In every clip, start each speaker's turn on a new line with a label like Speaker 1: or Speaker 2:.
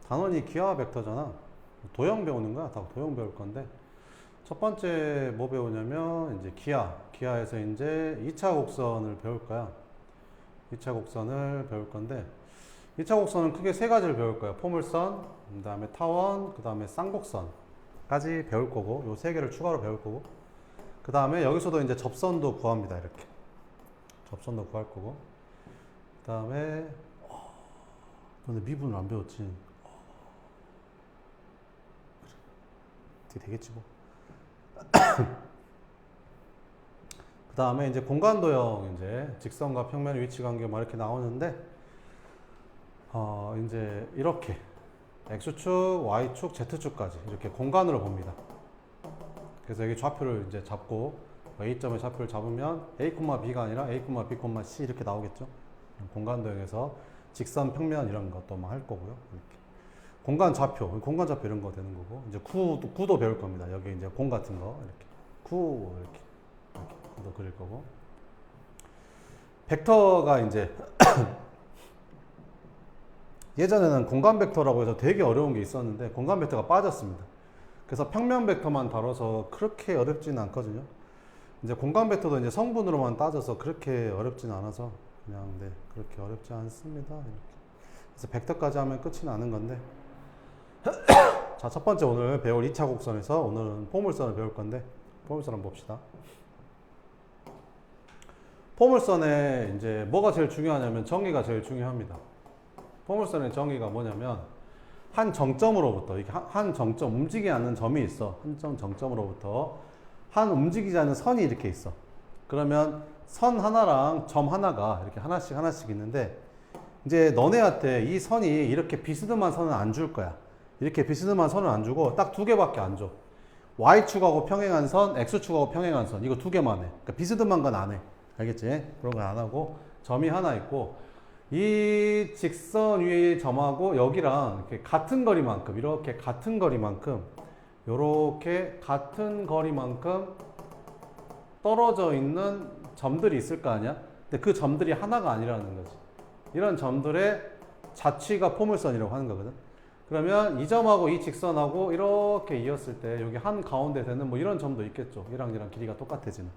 Speaker 1: 단원이 기하 벡터잖아. 도형 배우는 거야. 다 도형 배울 건데. 첫 번째 뭐 배우냐면 이제 기하에서 이제 2차 곡선을 배울 거야. 2차 곡선을 배울 건데 2차 곡선은 크게 세 가지를 배울 거야. 포물선, 그 다음에 타원, 그 다음에 쌍곡선까지 배울 거고 요 세 개를 추가로 배울 거고 그 다음에 여기서도 이제 접선도 구합니다. 이렇게 접선도 구할 거고 그 다음에 너네 미분을 안 배웠지? 되겠지 뭐. 그 다음에 이제 공간도형 이제 직선과 평면의 위치 관계 뭐 이렇게 나오는데 이제 이렇게 x축, y축, z축까지 이렇게 공간으로 봅니다. 그래서 여기 좌표를 이제 잡고 A점의 좌표를 잡으면 A, B가 아니라 A, B, C 이렇게 나오겠죠. 공간도형에서 직선, 평면 이런 것도 뭐 할 거고요. 이렇게. 공간 좌표 이런 거 되는 거고 이제 구도 배울 겁니다. 여기 이제 공 같은 거 이렇게 이렇게 구도 그릴 거고 벡터가 이제 예전에는 공간 벡터라고 해서 되게 어려운 게 있었는데 공간 벡터가 빠졌습니다. 그래서 평면 벡터만 다뤄서 그렇게 어렵지는 않거든요. 이제 공간 벡터도 이제 성분으로만 따져서 그렇게 어렵지는 않아서 그냥 네, 그렇게 어렵지 않습니다. 이렇게. 그래서 벡터까지 하면 끝이 나는 건데 자, 첫 번째 오늘 배울 2차 곡선에서 오늘은 포물선을 배울 건데 포물선 한번 봅시다. 포물선에 이제 뭐가 제일 중요하냐면 정의가 제일 중요합니다. 포물선의 정의가 뭐냐면 한 정점으로부터 이렇게 한 정점 움직이지 않는 점이 있어. 한 정점으로부터 한 움직이지 않는 선이 이렇게 있어. 그러면 선 하나랑 점 하나가 이렇게 하나씩 있는데 이제 너네한테 이 선이 이렇게 비스듬한 선은 안 줄 거야. 이렇게 비스듬한 선을 안 주고 딱 두 개밖에 안 줘. Y축하고 평행한 선, X축하고 평행한 선 이거 두 개만 해. 그러니까 비스듬한 건 안 해. 알겠지? 그런 건 안 하고 점이 하나 있고 이 직선 위의 점하고 여기랑 이렇게 같은 거리만큼 이렇게 같은 거리만큼 요렇게 같은 거리만큼 떨어져 있는 점들이 있을 거 아니야? 근데 그 점들이 하나가 아니라는 거지. 이런 점들의 자취가 포물선이라고 하는 거거든. 그러면 이 점하고 이 직선하고 이렇게 이었을 때 여기 한 가운데 되는 뭐 이런 점도 있겠죠. 이랑 길이가 똑같아지는.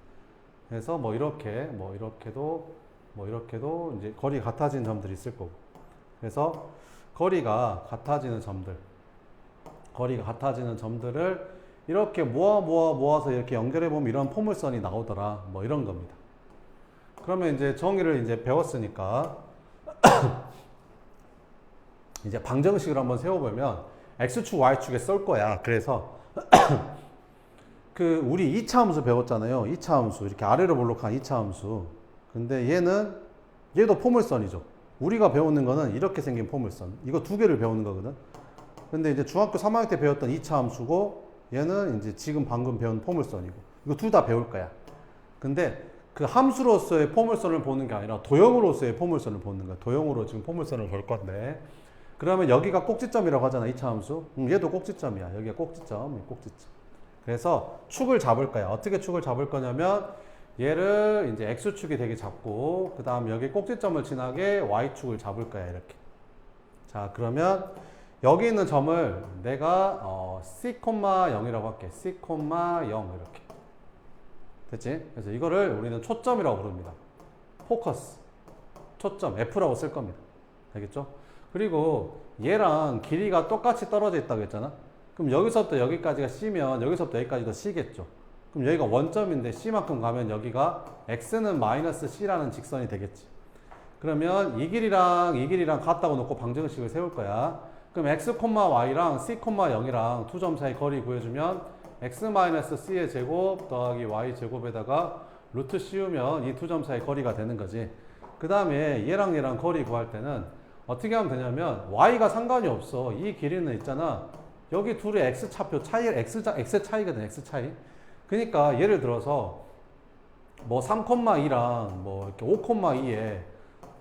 Speaker 1: 그래서 뭐 이렇게도 이제 거리 같아지는 점들이 있을 거고. 그래서 거리가 같아지는 점들을 이렇게 모아서 이렇게 연결해 보면 이런 포물선이 나오더라. 뭐 이런 겁니다. 그러면 이제 정의를 이제 배웠으니까 이제 방정식을 한번 세워보면 x축, y축에 쏠 거야. 그래서 우리 2차 함수 배웠잖아요. 2차 함수 이렇게 아래로 볼록한 2차 함수. 근데 얘도 포물선이죠. 우리가 배우는 거는 이렇게 생긴 포물선. 이거 두 개를 배우는 거거든. 근데 이제 중학교 3학년 때 배웠던 2차 함수고 얘는 이제 지금 방금 배운 포물선이고 이거 둘 다 배울 거야. 근데 그 함수로서의 포물선을 보는 게 아니라 도형으로서의 포물선을 보는 거야. 도형으로 지금 포물선을 볼 건데 그러면 여기가 꼭지점이라고 하잖아. 2차 함수. 얘도 꼭지점이야. 여기가 꼭지점. 그래서 축을 잡을 거야. 어떻게 축을 잡을 거냐면 얘를 이제 x축이 되게 잡고 그 다음 여기 꼭지점을 지나게 y축을 잡을 거야. 이렇게. 자, 그러면 여기 있는 점을 내가 c,0이라고 할게. c,0 이렇게. 됐지? 그래서 이거를 우리는 초점이라고 부릅니다. 포커스. 초점. F라고 쓸 겁니다. 알겠죠? 그리고 얘랑 길이가 똑같이 떨어져 있다고 했잖아? 그럼 여기서부터 여기까지가 C면 여기서부터 여기까지도 C겠죠? 그럼 여기가 원점인데 C만큼 가면 여기가 X는 마이너스 C라는 직선이 되겠지. 그러면 이 길이랑 같다고 놓고 방정식을 세울 거야. 그럼 X, Y랑 C, 0이랑 두 점 사이 거리 구해주면 X-C의 제곱 더하기 Y 제곱에다가 루트 씌우면 이 두 점 사이 거리가 되는 거지. 그 다음에 얘랑 거리 구할 때는 어떻게 하면 되냐면 Y가 상관이 없어. 이 길이는 있잖아. 여기 둘의 X 차표 차이, X 차이거든. X 차이. 그러니까 예를 들어서 뭐 3,2랑 뭐 이렇게 5,2에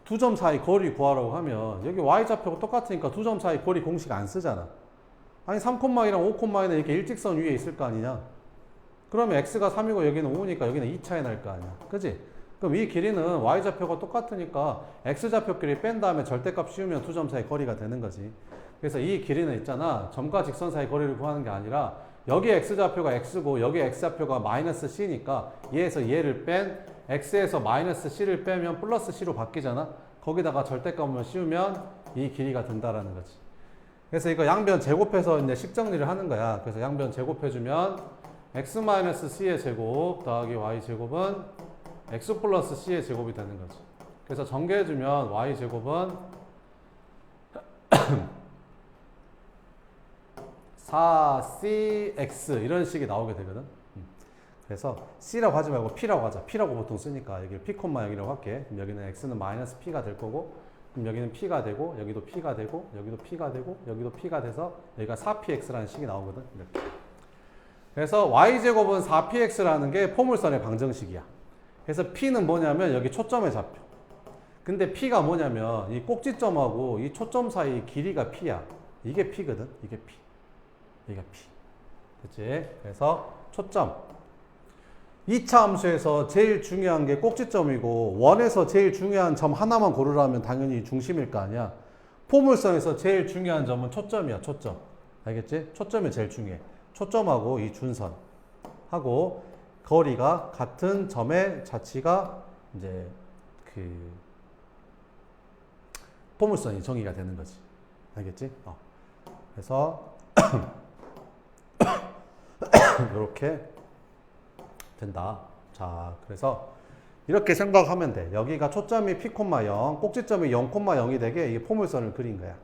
Speaker 1: 두 점 사이 거리 구하라고 하면 여기 Y좌표가 똑같으니까 두 점 사이 거리 공식 안 쓰잖아. 아니 3,2랑 5,2는 이렇게 일직선 위에 있을 거 아니냐. 그러면 X가 3이고 여기는 5니까 여기는 2 차이 날 거 아니야. 그지? 그럼 이 길이는 y좌표가 똑같으니까 x좌표끼리 뺀 다음에 절대값 씌우면 두 점 사이 거리가 되는 거지. 그래서 이 길이는 있잖아. 점과 직선 사이 거리를 구하는 게 아니라 여기 x좌표가 x고 여기 x좌표가 마이너스 c니까 얘에서 얘를 뺀 x에서 마이너스 c를 빼면 플러스 c로 바뀌잖아. 거기다가 절대값을 씌우면 이 길이가 된다라는 거지. 그래서 이거 양변 제곱해서 이제 식정리를 하는 거야. 그래서 양변 제곱해주면 x-c의 제곱 더하기 y 제곱은 x 플러스 c의 제곱이 되는 거지. 그래서 전개해주면 y 제곱은 4cx 이런 식이 나오게 되거든. 그래서 c라고 하지 말고 p라고 하자. p라고 보통 쓰니까 여기를 p, 0이라고 할게. 그럼 여기는 x는 마이너스 p가 될 거고, 그럼 여기는 p가 되고, 여기도 p가 되고, 여기도 p가 되고, 여기도 p가 돼서 여기가 4px라는 식이 나오거든. 이렇게. 그래서 y제곱은 4px라는 게 포물선의 방정식이야. 그래서 p는 뭐냐면 여기 초점의 좌표. 근데 p가 뭐냐면 이 꼭지점하고 이 초점 사이 길이가 p야. 이게 p거든. 이게 p. 이게 p. 그치? 그래서 초점. 2차 함수에서 제일 중요한 게 꼭지점이고 원에서 제일 중요한 점 하나만 고르라면 당연히 중심일 거 아니야. 포물선에서 제일 중요한 점은 초점이야. 초점. 알겠지? 초점이 제일 중요해. 초점하고 이 준선하고 거리가 같은 점의 자치가 이제 그 포물선이 정의가 되는 거지. 알겠지? 그래서 이렇게 된다. 자, 그래서 이렇게 생각하면 돼. 여기가 초점이 p, 0, 꼭지점이 0, 0이 되게 이게 포물선을 그린 거야.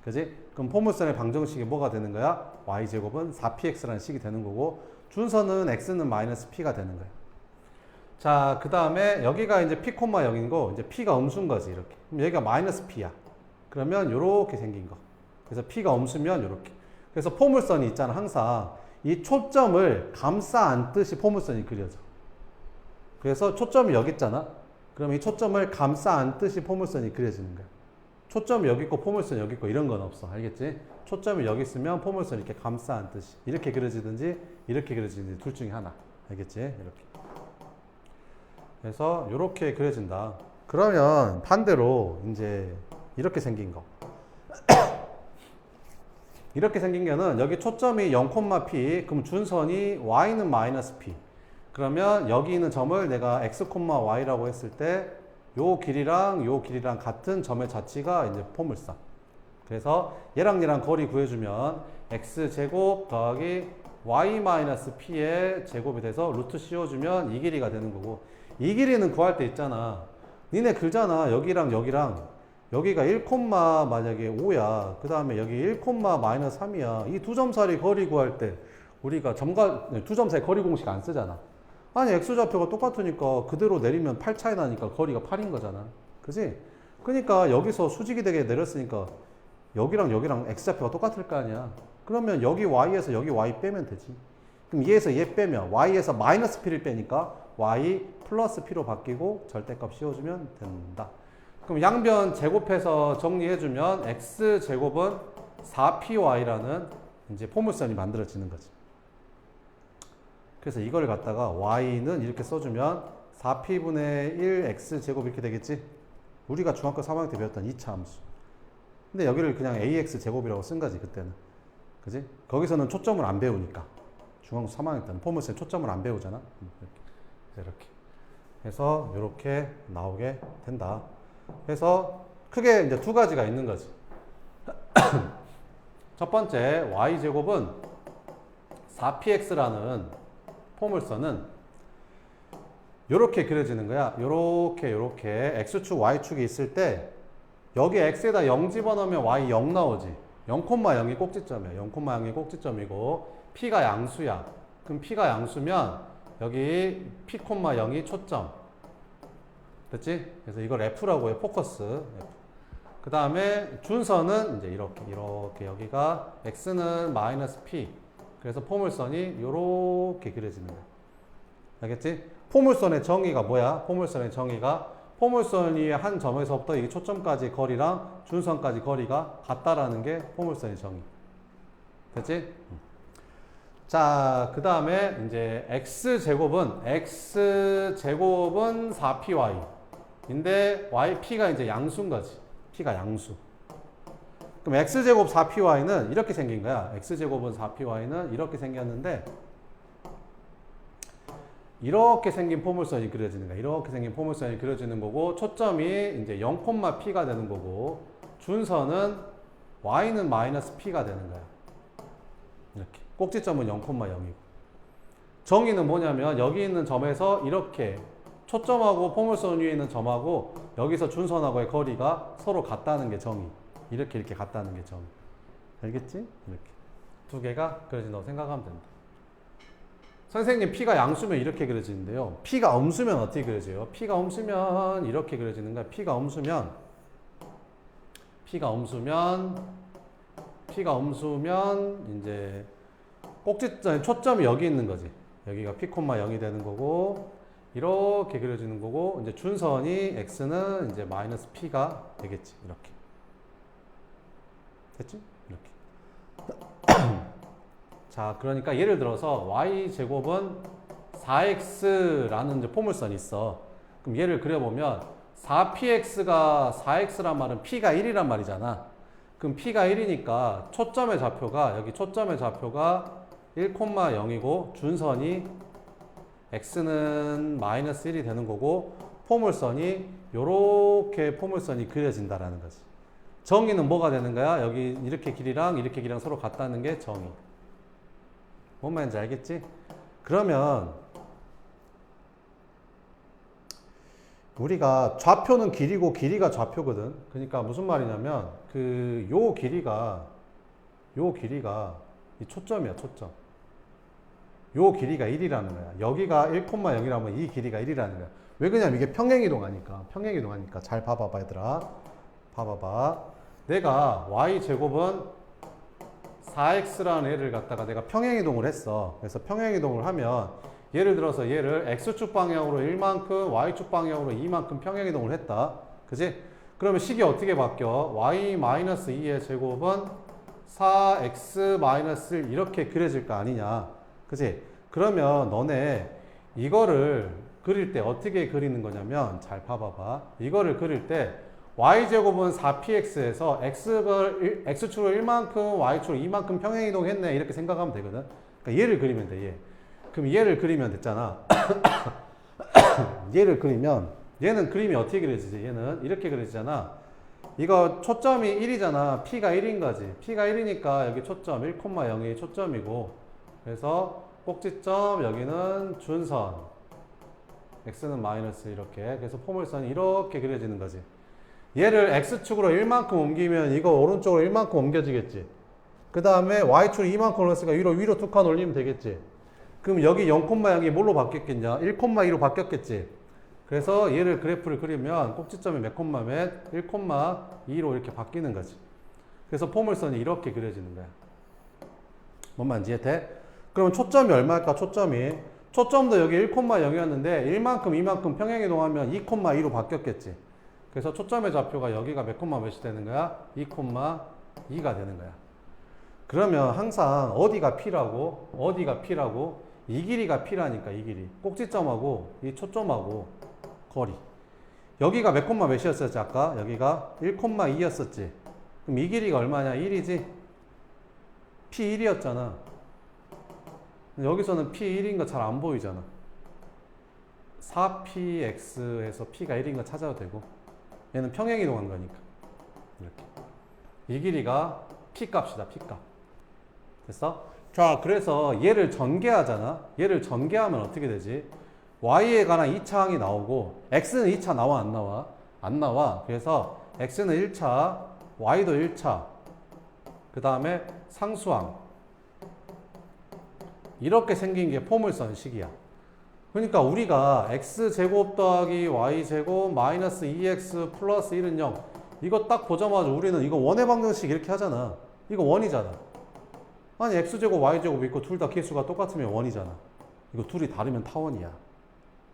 Speaker 1: 그지? 그럼 포물선의 방정식이 뭐가 되는 거야? y제곱은 4px라는 식이 되는 거고, 준선은 x는 마이너스 p가 되는 거야. 자, 그 다음에 여기가 이제 p, 0인 거, 이제 p가 음수인 거지, 이렇게. 그럼 여기가 마이너스 p야. 그러면 요렇게 생긴 거. 그래서 p가 음수면 요렇게. 그래서 포물선이 있잖아, 항상. 이 초점을 감싸 안듯이 포물선이 그려져. 그래서 초점이 여기 있잖아. 그럼 이 초점을 감싸 안듯이 포물선이 그려지는 거야. 초점이 여기 있고 포물선 여기 있고 이런 건 없어. 알겠지? 초점이 여기 있으면 포물선이 이렇게 감싸 안듯이 이렇게 그려지든지 이렇게 그려지든지 둘 중에 하나. 알겠지? 이렇게. 그래서 이렇게 그려진다. 그러면 반대로 이제 이렇게 생긴 거. 이렇게 생긴 거는 여기 초점이 0,p, 그럼 준선이 y는 마이너스 p. 그러면 여기 있는 점을 내가 x, y라고 했을 때 요 길이랑 같은 점의 자치가 이제 포물선. 그래서 얘랑 거리 구해주면 x제곱 더하기 y-p의 제곱이 돼서 루트 씌워주면 이 길이가 되는 거고, 이 길이는 구할 때 있잖아. 니네 글잖아. 여기랑 여기가 1, 만약에 5야. 그 다음에 여기 1, 마이너스 3이야. 이 두 점 사이 거리 구할 때 우리가 두 점 사이 거리 공식 안 쓰잖아. 아니 x좌표가 똑같으니까 그대로 내리면 8 차이 나니까 거리가 8인 거잖아. 그지? 그러니까 여기서 수직이 되게 내렸으니까 여기랑 x좌표가 똑같을 거 아니야. 그러면 여기 y에서 여기 y 빼면 되지. 그럼 얘에서 얘 빼면 y에서 마이너스 p를 빼니까 y 플러스 p로 바뀌고 절대값 씌워주면 된다. 그럼 양변 제곱해서 정리해주면 x제곱은 4py라는 이제 포물선이 만들어지는 거지. 그래서 이걸 갖다가 y는 이렇게 써주면 4p분의 1 x제곱 이렇게 되겠지? 우리가 중학교 3학년 때 배웠던 2차 함수. 근데 여기를 그냥 ax제곱이라고 쓴 거지, 그때는. 그지? 거기서는 초점을 안 배우니까. 중학교 3학년 때는 포물선 초점을 안 배우잖아. 이렇게. 그래서 이렇게 나오게 된다. 그래서 크게 이제 두 가지가 있는 거지. 첫 번째, y제곱은 4px라는 포물선은 요렇게 그려지는 거야. 요렇게 x축, y축이 있을 때 여기 x에다 0 집어넣으면 y 0 나오지. 0,0이 꼭지점이야. 0,0이 꼭지점이고 p가 양수야. 그럼 p가 양수면 여기 p,0이 초점. 됐지? 그래서 이걸 F라고 해. 포커스. F. 그 다음에 준선은 이제 이렇게 여기가 x는 마이너스 p. 그래서 포물선이 요렇게 그려지는 거야. 알겠지? 포물선의 정의가 뭐야? 포물선의 정의가 포물선이 한 점에서부터 이 초점까지 거리랑 준선까지 거리가 같다라는 게 포물선의 정의. 됐지? 자, 그 다음에 이제 x제곱은 4py. 인데 p가 이제 양수인 거지. p가 양수. 그럼 x제곱 4py는 이렇게 생긴 거야. x제곱은 4py는 이렇게 생겼는데 이렇게 생긴 포물선이 그려지는 거야. 이렇게 생긴 포물선이 그려지는 거고 초점이 이제 0,p가 되는 거고 준선은 y는 마이너스 p가 되는 거야. 이렇게. 꼭지점은 0,0이고. 정의는 뭐냐면 여기 있는 점에서 이렇게 초점하고 포물선 위에 있는 점하고 여기서 준선하고의 거리가 서로 같다는 게 정의. 이렇게 같다는 게 정의. 알겠지? 이렇게. 두 개가 그려진다고 생각하면 된다. 선생님 P가 양수면 이렇게 그려지는데요. P가 음수면 어떻게 그려져요? P가 음수면 이렇게 그려지는 거야. P가 음수면 이제 꼭지점 초점이 여기 있는 거지. 여기가 P, 0이 되는 거고 이렇게 그려지는 거고 이제 준선이 x는 이제 마이너스 P가 되겠지. 이렇게. 됐지? 이렇게. 자, 그러니까 예를 들어서 y제곱은 4x라는 이제 포물선이 있어. 그럼 얘를 그려보면 4px가 4x란 말은 p가 1이란 말이잖아. 그럼 p가 1이니까 초점의 좌표가 여기 초점의 좌표가 1,0이고 준선이 x는 마이너스 1이 되는 거고 포물선이 요렇게 포물선이 그려진다라는 거지. 정의는 뭐가 되는 거야? 여기 이렇게 길이랑 서로 같다는 게 정의. 뭔 말인지 알겠지? 그러면 우리가 좌표는 길이고 길이가 좌표거든. 그러니까 무슨 말이냐면 요 길이가 이 초점이야, 초점. 요 길이가 1이라는 거야. 여기가 1,0이라면 이 길이가 1이라는 거야. 왜 그러냐면 이게 평행이동하니까. 잘 봐봐봐, 얘들아. 봐봐봐. 내가 y제곱은 4x라는 애를 갖다가 내가 평행이동을 했어. 그래서 평행이동을 하면 예를 들어서 얘를 x축 방향으로 1만큼, y축 방향으로 2만큼 평행이동을 했다. 그지? 그러면 식이 어떻게 바뀌어? y-2의 제곱은 4x-1 이렇게 그려질 거 아니냐. 그지? 그러면 너네 이거를 그릴 때 어떻게 그리는 거냐면 잘 봐봐봐. 이거를 그릴 때 y제곱은 4px에서 x축으로 1만큼, y축으로 2만큼 평행이동했네 이렇게 생각하면 되거든. 그러니까 얘를 그리면 돼. 얘. 그럼 얘를 그리면 됐잖아. 얘를 그리면 얘는 그림이 어떻게 그려지지? 얘는 이렇게 그려지잖아. 이거 초점이 1이잖아. p가 1인 거지. p가 1이니까 여기 초점 1,0이 초점이고 그래서 꼭지점 여기는 준선 x는 마이너스 이렇게 그래서 포물선이 이렇게 그려지는 거지. 얘를 x축으로 1만큼 옮기면 이거 오른쪽으로 1만큼 옮겨지겠지. 그 다음에 y축으로 2만큼 올렸으니까 위로 두 칸 올리면 되겠지. 그럼 여기 0,0이 뭘로 바뀌었겠냐? 1,2로 바뀌었겠지. 그래서 얘를 그래프를 그리면 꼭지점이 몇 콤마면 1,2로 이렇게 바뀌는 거지. 그래서 포물선이 이렇게 그려지는 거야. 뭔 말인지 이해돼? 그러면 초점이 얼마일까? 초점도 여기 1,0이었는데 1만큼 2만큼 평행이동하면 2,2로 바뀌었겠지. 그래서 초점의 좌표가 여기가 몇 콤마 몇이 되는 거야? 2,2가 되는 거야. 그러면 항상 어디가 P라고? 이 길이가 P라니까 이 길이. 꼭지점하고 이 초점하고 거리. 여기가 몇 콤마 몇이었었지 아까? 여기가 1,2였었지. 그럼 이 길이가 얼마냐? 1이지? P1이었잖아. 여기서는 P1인 거 잘 안 보이잖아. 4px에서 P가 1인 거 찾아도 되고 얘는 평행이동한 거니까 이렇게. 이 길이가 P 값이다. P 값. 됐어? 자, 그래서 얘를 전개하잖아. 얘를 전개하면 어떻게 되지? y에 관한 2차항이 나오고 x는 2차 나와 안 나와? 안 나와. 그래서 x는 1차, y도 1차. 그 다음에 상수항. 이렇게 생긴 게 포물선식이야. 그러니까 우리가 x제곱 더하기 y제곱 마이너스 2x 플러스 1은 0 이거 딱 보자마자 우리는 이거 원의 방정식 이렇게 하잖아. 이거 원이잖아. 아니 x제곱 y제곱 있고 둘 다 개수가 똑같으면 원이잖아. 이거 둘이 다르면 타원이야.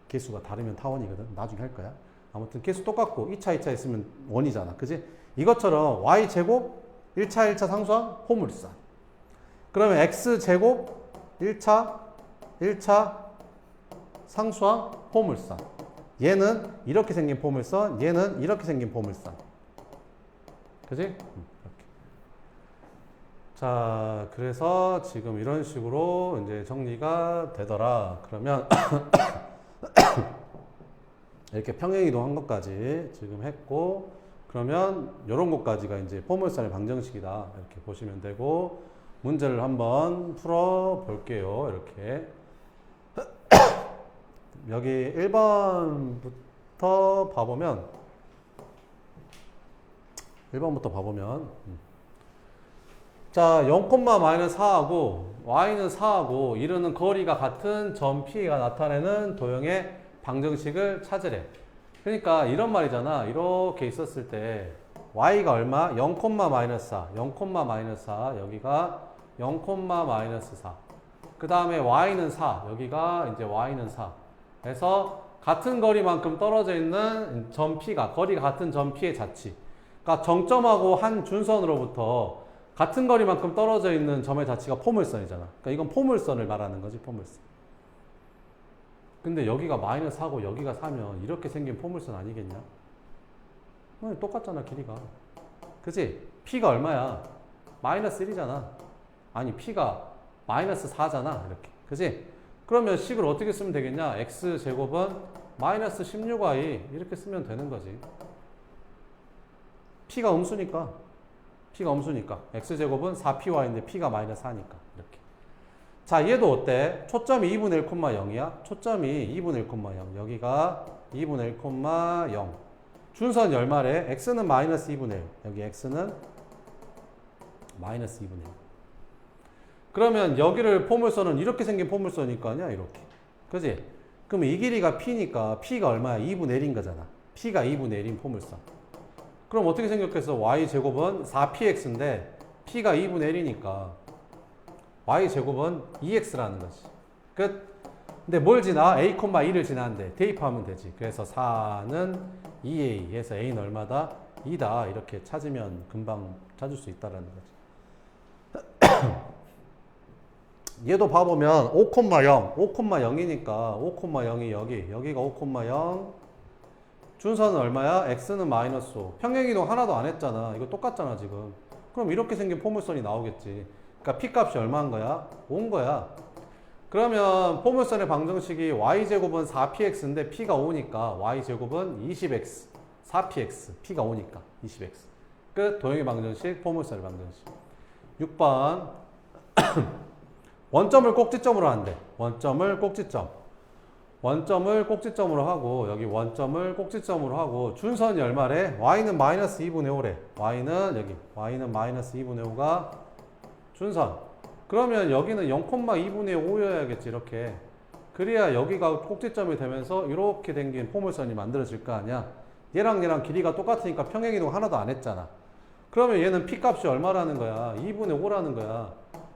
Speaker 1: 개수가 다르면 타원이거든. 나중에 할 거야. 아무튼 개수 똑같고 2차 있으면 원이잖아. 그지? 이것처럼 y제곱 1차 상수항 포물선. 그러면 x제곱 1차 상수항 포물선. 얘는 이렇게 생긴 포물선, 얘는 이렇게 생긴 포물선. 그지? 이렇게. 자, 그래서 지금 이런 식으로 이제 정리가 되더라. 그러면 이렇게 평행이동 한 것까지 지금 했고, 그러면 이런 것까지가 이제 포물선의 방정식이다. 이렇게 보시면 되고, 문제를 한번 풀어 볼게요. 이렇게. 여기 1번부터 봐보면, 자, 0,-4하고 y는 4하고 이르는 거리가 같은 점 P가 나타내는 도형의 방정식을 찾으래. 그러니까 이런 말이잖아. 이렇게 있었을 때 y가 얼마? 0,-4, 0,-4, 여기가 0,-4. 그 다음에 y는 4, 여기가 이제 y는 4. 그래서 같은 거리만큼 떨어져 있는 점 P가, 거리가 같은 점 P의 자치. 그러니까 정점하고 한 준선으로부터 같은 거리만큼 떨어져 있는 점의 자치가 포물선이잖아. 그러니까 이건 포물선을 말하는 거지, 포물선. 근데 여기가 -4고 여기가 4면 이렇게 생긴 포물선 아니겠냐? 똑같잖아, 길이가. 그치? P가 얼마야? -1이잖아. 아니, P가 -4잖아. 이렇게. 그치? 그러면 식을 어떻게 쓰면 되겠냐? x제곱은 -16y 이렇게 쓰면 되는 거지. P가 음수니까. x제곱은 4py인데 P가 -4니까. 이렇게. 자, 얘도 어때? 초점이 2분의 1,0이야? 초점이 2분의 1,0. 여기가 2분의 1,0. 준선 열말에 x는 -2분의 1. 여기 x는 -2분의 1. 그러면 여기를 포물선은 이렇게 생긴 포물선일 거 아니야? 이렇게. 그지? 그럼 이 길이가 P니까 P가 얼마야? 2분의 1인 거잖아. P가 2분의 1인 포물선. 그럼 어떻게 생겼겠어? y제곱은 4px인데 P가 2분의 1이니까 y제곱은 2x라는 거지. 끝. 근데 뭘 지나? a, 2를 지나는데 대입하면 되지. 그래서 4는 2a 해서 a는 얼마다? 2다. 이렇게 찾으면 금방 찾을 수 있다라는 거지. 얘도 봐보면 5,0이니까 5,0이 여기가 5,0. 준선은 얼마야? x는 -5. 평행이동 하나도 안 했잖아. 이거 똑같잖아, 지금. 그럼 이렇게 생긴 포물선이 나오겠지. 그러니까 P값이 얼마인 거야? 5인 거야. 그러면 포물선의 방정식이 y제곱은 4px인데 P가 5니까 y제곱은 20x. 4px. P가 5니까 20x. 끝. 도형의 방정식, 포물선의 방정식. 6번. 원점을 꼭지점으로 한대. 원점을 꼭지점으로 하고, 여기 원점을 꼭지점으로 하고, 준선이 얼마래? y는 -2분의 5래. y는 -2분의 5가 준선. 그러면 여기는 0,2분의 5여야겠지, 이렇게. 그래야 여기가 꼭지점이 되면서 이렇게 생긴 포물선이 만들어질 거 아니야. 얘랑 길이가 똑같으니까 평행이동 하나도 안 했잖아. 그러면 얘는 P값이 얼마라는 거야? 2분의 5라는 거야.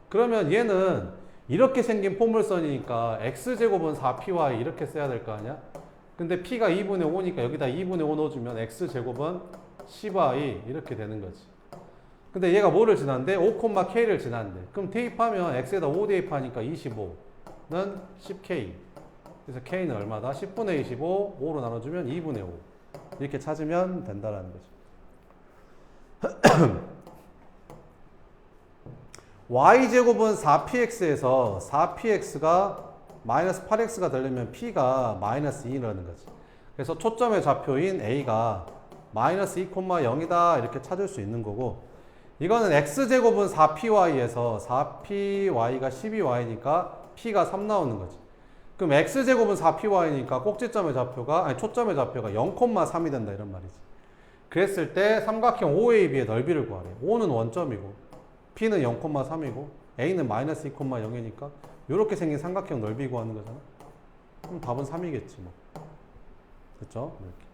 Speaker 1: 그러면 얘는 이렇게 생긴 포물선이니까 x제곱은 4py 이렇게 써야 될 거 아니야? 근데 P가 2분의 5니까 여기다 2분의 5 넣어주면 x제곱은 10y 이렇게 되는 거지. 근데 얘가 뭐를 지난대? 5,k를 지난대. 그럼 대입하면 x에다 5 대입하니까 25는 10k. 그래서 k는 얼마다? 10분의 25, 5로 나눠주면 2분의 5. 이렇게 찾으면 된다라는 거죠. y제곱은 4px에서 4px가 -8x가 되려면 p가 -2라는 거지. 그래서 초점의 좌표인 a가 -2,0이다 이렇게 찾을 수 있는 거고, 이거는 x제곱은 4py에서 4py가 12y니까 p가 3 나오는 거지. 그럼 x제곱은 4py니까 꼭지점의 좌표가, 아니 초점의 좌표가 0,3이 된다 이런 말이지. 그랬을 때 삼각형 OAB의 넓이를 구하래. O는 원점이고 P는 0,3이고 A는 -2,0이니까 이렇게 생긴 삼각형 넓이 구하는 거잖아. 그럼 답은 3이겠지 뭐. 그렇죠? 이렇게.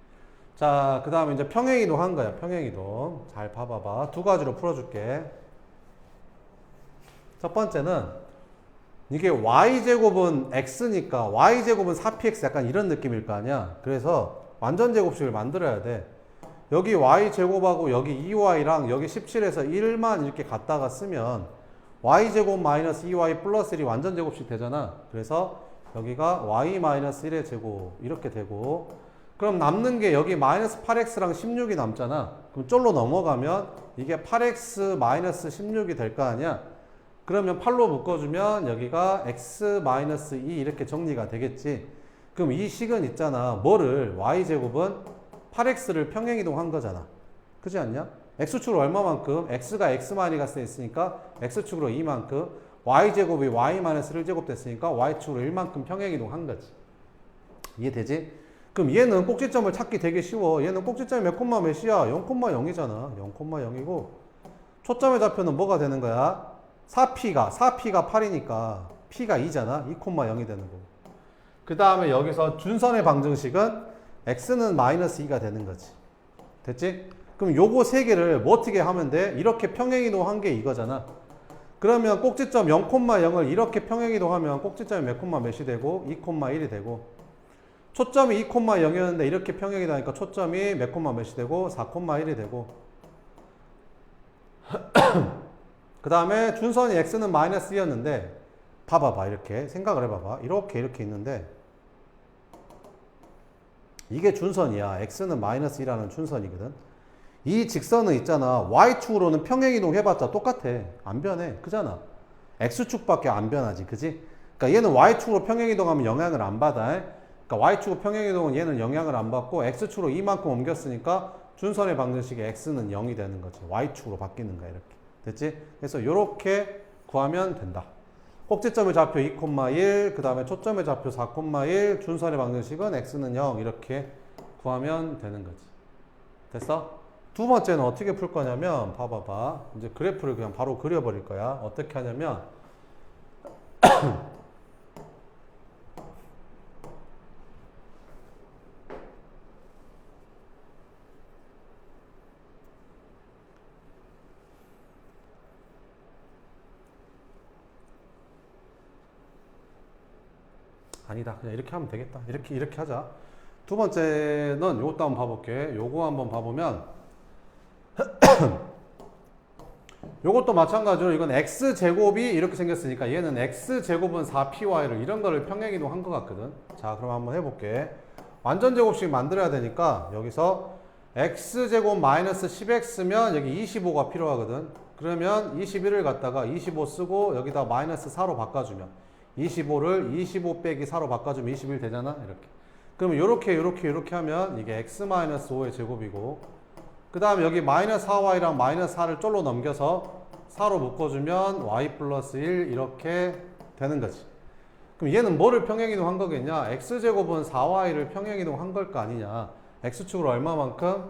Speaker 1: 자, 그 다음에 이제 평행이동 한 거야. 평행이동. 잘 봐봐봐. 두 가지로 풀어줄게. 첫 번째는 이게 y제곱은 x니까 y제곱은 4px 약간 이런 느낌일 거 아니야. 그래서 완전 제곱식을 만들어야 돼. 여기 y제곱하고 여기 2y랑 여기 17에서 1만 이렇게 갖다가 쓰면 y제곱 마이너스 2y 플러스 1이 완전 제곱씩 되잖아. 그래서 여기가 y 마이너스 1의 제곱 이렇게 되고, 그럼 남는 게 여기 마이너스 8x랑 16이 남잖아. 그럼 쫄로 넘어가면 이게 8x 마이너스 16이 될 거 아니야. 그러면 8로 묶어주면 여기가 x 마이너스 2 이렇게 정리가 되겠지. 그럼 이 식은 있잖아. 뭐를 y제곱은 8x를 평행이동한 거잖아. 그렇지 않냐? x축으로 얼마만큼? x가 x-가 있으니까 x축으로 2만큼, y제곱이 y-1제곱 됐으니까 y축으로 1만큼 평행이동한 거지. 이해되지? 그럼 얘는 꼭지점을 찾기 되게 쉬워. 얘는 꼭지점이 몇 콤마 몇이야? 0,0이잖아. 0,0이고 초점의 좌표는 뭐가 되는 거야? 4p가 8이니까 p가 2잖아. 2,0이 되는 거고. 그 다음에 여기서 준선의 방정식은 x는 마이너스 2가 되는 거지. 됐지? 그럼 요거 세 개를 뭐 어떻게 하면 돼? 이렇게 평행이동한 게 이거잖아. 그러면 꼭지점 0,0을 이렇게 평행이동하면 꼭지점이 몇 콤마 몇이 되고 2,1이 되고, 초점이 2,0이었는데 이렇게 평행이동하니까 초점이 몇 콤마 몇이 되고 4,1이 되고, 그 다음에 준선이 x는 마이너스 2였는데 봐봐봐. 이렇게 생각을 해봐봐. 이렇게 있는데 이게 준선이야. x는 마이너스 2라는 준선이거든. 이 직선은 있잖아. y축으로는 평행이동 해봤자 똑같아. 안 변해. 그잖아. x축밖에 안 변하지. 그지? 그러니까 얘는 y축으로 평행이동하면 영향을 안 받아. 그러니까 y축으로 평행이동은 얘는 영향을 안 받고 x축으로 이만큼 옮겼으니까 준선의 방정식에 x는 0이 되는 거지. y축으로 바뀌는 거야. 이렇게. 됐지? 그래서 이렇게 구하면 된다. 꼭지점의 좌표 2,1, 그 다음에 초점의 좌표 4,1, 준선의 방정식은 x는 0 이렇게 구하면 되는 거지. 됐어? 두 번째는 어떻게 풀 거냐면 봐봐봐. 이제 그래프를 그냥 바로 그려버릴 거야. 어떻게 하냐면 아니다. 그냥 이렇게 하면 되겠다. 이렇게 하자. 두 번째는 요것도 한번 봐볼게. 요거 한번 봐보면 요것도 마찬가지로 이건 x제곱이 이렇게 생겼으니까 얘는 x제곱은 4py를 이런 거를 평행이동 한 것 같거든. 자, 그럼 한번 해볼게. 완전 제곱식 만들어야 되니까 여기서 x제곱 마이너스 10x면 여기 25가 필요하거든. 그러면 21을 갖다가 25 쓰고 여기다 마이너스 4로 바꿔주면 25를 25 빼기 4로 바꿔주면 21 되잖아. 이렇게. 그러면 요렇게 하면 이게 x-5의 제곱이고, 그 다음에 여기 마이너스 4y랑 마이너스 4를 쫄로 넘겨서 4로 묶어주면 y 플러스 1 이렇게 되는 거지. 그럼 얘는 뭐를 평행이동 한 거겠냐? x제곱은 4y를 평행이동 한 걸 거 아니냐? x축으로 얼마만큼?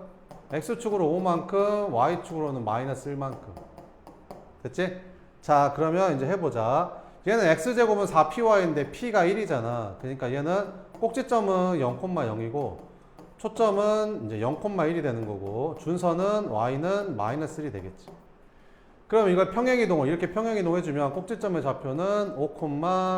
Speaker 1: x축으로 5만큼, y축으로는 마이너스 1만큼. 됐지? 자, 그러면 이제 해보자. 얘는 x제곱은 4py인데 p가 1이잖아. 그러니까 얘는 꼭지점은 0,0이고 초점은 이제 0,1이 되는 거고, 준선은 y는 마이너스 1이 되겠지. 그럼 이걸 평행이동을 이렇게 평행이동 해주면 꼭지점의 좌표는 5,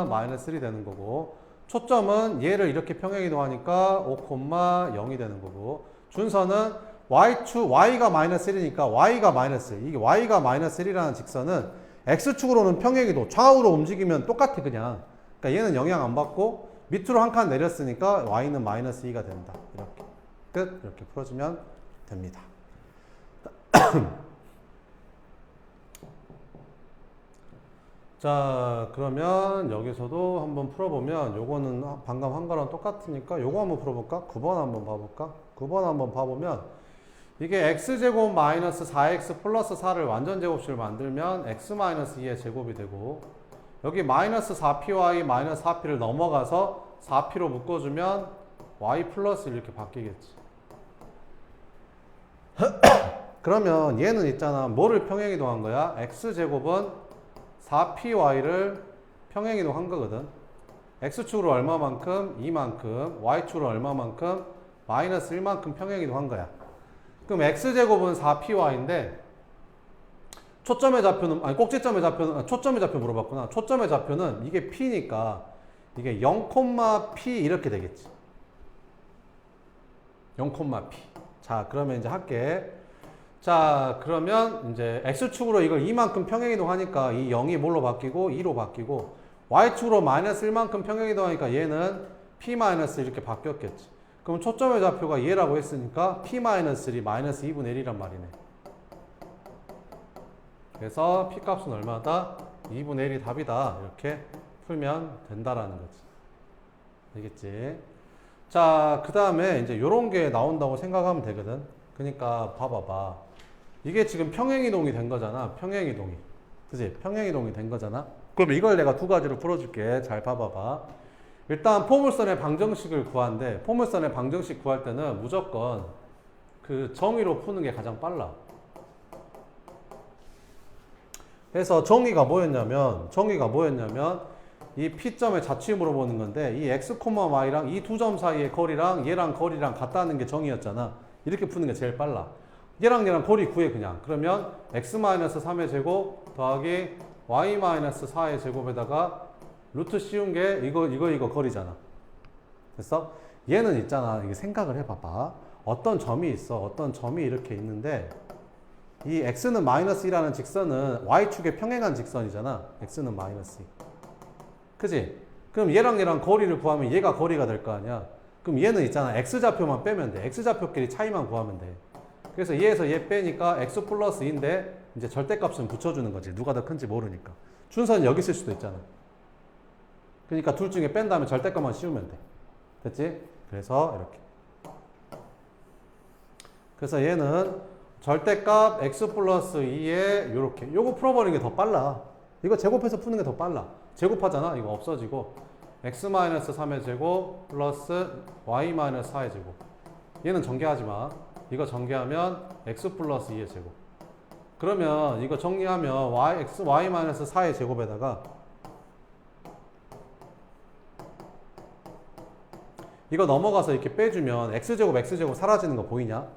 Speaker 1: 마이너스 1이 되는 거고, 초점은 얘를 이렇게 평행이동하니까 5,0이 되는 거고, 준선은 y가 마이너스 1이니까 y가 마이너스 1. 이게 y가 마이너스 1이라는 직선은 x축으로는 평행이동, 좌우로 움직이면 똑같아 그냥. 그러니까 얘는 영향 안 받고 밑으로 한 칸 내렸으니까 y는 마이너스 2가 된다. 이렇게. 끝. 이렇게 풀어주면 됩니다. 자, 그러면 여기서도 한번 풀어보면 요거는 방금 한 거랑 똑같으니까 요거 한번 풀어볼까? 9번 한번 봐볼까? 9번 한번 봐보면 이게 x제곱 마이너스 4x 플러스 4를 완전 제곱식을 만들면 x 마이너스 2의 제곱이 되고, 여기 마이너스 4py 마이너스 4p를 넘어가서 4p로 묶어주면 y 플러스 이렇게 바뀌겠지. 그러면 얘는 있잖아. 뭐를 평행이동한 거야? x제곱은 4py를 평행이동한 거거든. x축으로 얼마만큼? 2만큼. y축으로 얼마만큼? 마이너스 1만큼 평행이동한 거야. 그럼 x제곱은 4py인데 초점의 좌표는, 아니 꼭지점의 좌표는, 초점의 좌표 물어봤구나. 초점의 좌표는 이게 p니까 이게 0,p 이렇게 되겠지. 0,p. 자, 그러면 이제 할게. 자, 그러면 이제 x축으로 이걸 2만큼 평행이동하니까 이 0이 뭘로 바뀌고 2로 바뀌고 y축으로 마이너스 1만큼 평행이동하니까 얘는 p 마이너스 이렇게 바뀌었겠지. 그럼 초점의 좌표가 얘라고 했으니까 p 마이너스 1이 마이너스 2분의 1이란 말이네. 그래서 p 값은 얼마다? 2분의 1이 답이다. 이렇게 풀면 된다라는 거지. 알겠지? 자, 그 다음에 이제 요런 게 나온다고 생각하면 되거든. 그러니까 봐봐봐. 이게 지금 평행이동이 된 거잖아. 평행이동이. 그치? 평행이동이 된 거잖아. 그럼 이걸 내가 두 가지로 풀어줄게. 잘 봐봐봐. 일단 포물선의 방정식을 구하는데 포물선의 방정식 구할 때는 무조건 그 정의로 푸는 게 가장 빨라. 그래서 정의가 뭐였냐면 이 P점의 자취음으로 보는 건데 이 x, y랑 이 두 점 사이의 거리랑 얘랑 거리랑 같다는 게 정의였잖아. 이렇게 푸는 게 제일 빨라. 얘랑 거리 구해 그냥. 그러면 x-3의 제곱 더하기 y-4의 제곱에다가 루트 씌운 게 이거 거리잖아. 됐어? 얘는 있잖아. 이게 생각을 해봐봐. 어떤 점이 있어. 어떤 점이 이렇게 있는데 이 x는 마이너스 2라는 직선은 y축에 평행한 직선이잖아. x는 마이너스 2. 그지? 그럼 얘랑 거리를 구하면 얘가 거리가 될 거 아니야. 그럼 얘는 있잖아. x좌표만 빼면 돼. x좌표끼리 차이만 구하면 돼. 그래서 얘에서 얘 빼니까 x 플러스 2인데 이제 절대값은 붙여주는 거지. 누가 더 큰지 모르니까. 준선이 여기 있을 수도 있잖아. 그러니까 둘 중에 뺀 다음에 절대값만 씌우면 돼. 됐지? 그래서 이렇게. 그래서 얘는 절대값 x 플러스 2에 요렇게. 요거 풀어버리는 게 더 빨라. 이거 제곱해서 푸는 게 더 빨라. 제곱하잖아. 이거 없어지고 x-3의 제곱 플러스 y-4의 제곱. 얘는 전개하지 마. 이거 전개하면 x 플러스 2의 제곱. 그러면 이거 정리하면 y-4의 제곱에다가 이거 넘어가서 이렇게 빼주면 x제곱 사라지는 거 보이냐?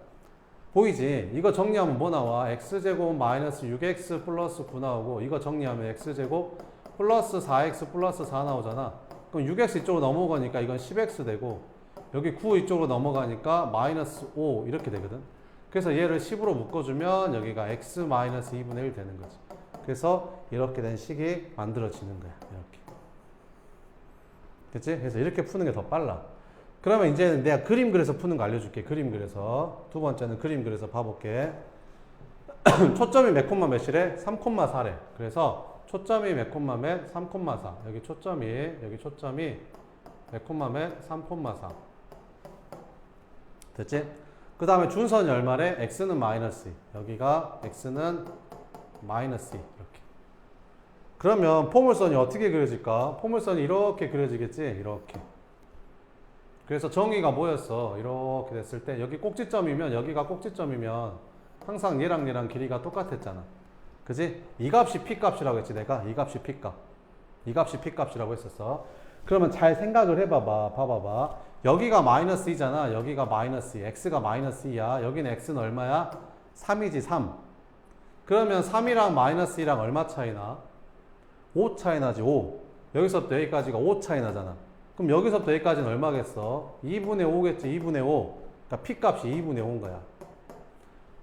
Speaker 1: 보이지? 이거 정리하면 뭐 나와? x제곱 마이너스 6x 플러스 9 나오고 이거 정리하면 x제곱 플러스 4x 플러스 4 나오잖아. 그럼 6x 이쪽으로 넘어가니까 이건 10x 되고 여기 9 이쪽으로 넘어가니까 마이너스 5 이렇게 되거든. 그래서 얘를 10으로 묶어주면 여기가 x 마이너스 2분의 1 되는 거지. 그래서 이렇게 된 식이 만들어지는 거야. 이렇게. 됐지? 그래서 이렇게 푸는 게 더 빨라. 그러면 이제 내가 그림 그려서 푸는 거 알려줄게. 그림 그려서. 두 번째는 그림 그려서 봐볼게. 초점이 몇 콤마 몇이래? 3,4래. 그래서 초점이 몇 콤마 몇? 3,4. 여기 초점이 몇 콤마 몇? 3,4. 됐지? 그 다음에 준선이 얼마래? x는 마이너스 2. 여기가 x는 마이너스 2. 이렇게. 그러면 포물선이 어떻게 그려질까? 포물선이 이렇게 그려지겠지? 이렇게. 그래서 정의가 뭐였어? 이렇게 됐을 때 여기 꼭지점이면 여기가 꼭지점이면 항상 얘랑 길이가 똑같았잖아. 그지? 이 값이 p 값이라고 했지 내가. 이 값이 p 값. 이 값이 p 값이라고 했었어. 그러면 잘 생각을 해봐봐. 봐봐봐. 여기가 마이너스 2잖아. 여기가 마이너스 2. x가 마이너스 2야. 여기는 x는 얼마야? 3이지 3. 그러면 3이랑 마이너스 2랑 얼마 차이나? 5 차이 나지 5. 여기서부터 여기까지가 5 차이 나잖아. 그럼 여기서부터 여기까지는 얼마겠어? 2분의 5겠지. 2분의 5. 그러니까 P값이 2분의 5인 거야.